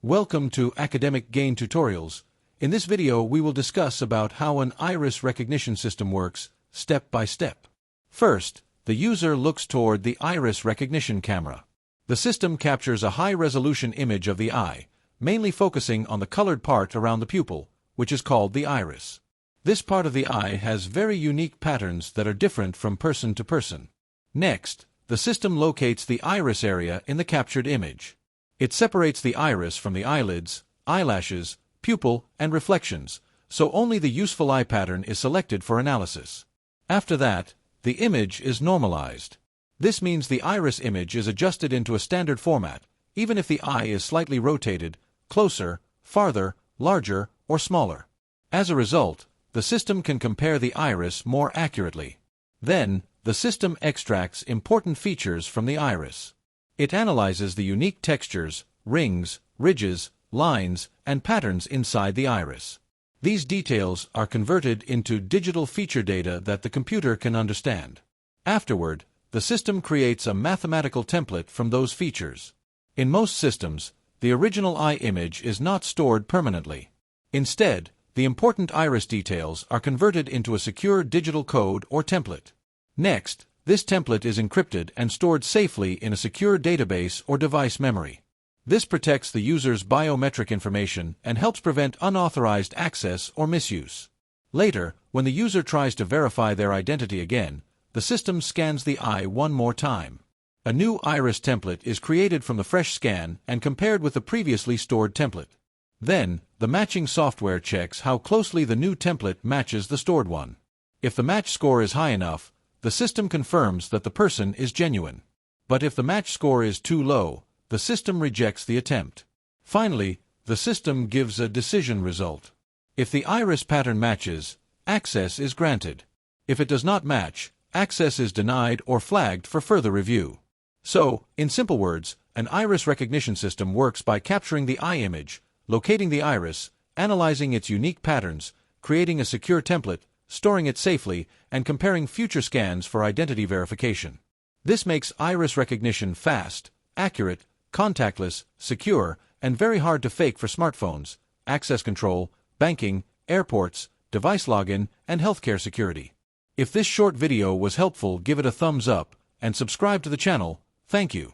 Welcome to Academic Gain Tutorials. In this video we will discuss about how an iris recognition system works, step by step. First, the user looks toward the iris recognition camera. The system captures a high-resolution image of the eye, mainly focusing on the colored part around the pupil, which is called the iris. This part of the eye has very unique patterns that are different from person to person. Next, the system locates the iris area in the captured image. It separates the iris from the eyelids, eyelashes, pupil, and reflections, so only the useful eye pattern is selected for analysis. After that, the image is normalized. This means the iris image is adjusted into a standard format, even if the eye is slightly rotated, closer, farther, larger, or smaller. As a result, the system can compare the iris more accurately. Then, the system extracts important features from the iris. It analyzes the unique textures, rings, ridges, lines, and patterns inside the iris. These details are converted into digital feature data that the computer can understand. Afterward, the system creates a mathematical template from those features. In most systems, the original eye image is not stored permanently. Instead, the important iris details are converted into a secure digital code or template. Next, this template is encrypted and stored safely in a secure database or device memory. This protects the user's biometric information and helps prevent unauthorized access or misuse. Later, when the user tries to verify their identity again, the system scans the eye one more time. A new iris template is created from the fresh scan and compared with the previously stored template. Then, the matching software checks how closely the new template matches the stored one. If the match score is high enough, the system confirms that the person is genuine. But if the match score is too low, the system rejects the attempt. Finally, the system gives a decision result. If the iris pattern matches, access is granted. If it does not match, access is denied or flagged for further review. So, in simple words, an iris recognition system works by capturing the eye image, locating the iris, analyzing its unique patterns, creating a secure template, storing it safely, and comparing future scans for identity verification. This makes iris recognition fast, accurate, contactless, secure, and very hard to fake for smartphones, access control, banking, airports, device login, and healthcare security. If this short video was helpful, give it a thumbs up, and subscribe to the channel. Thank you.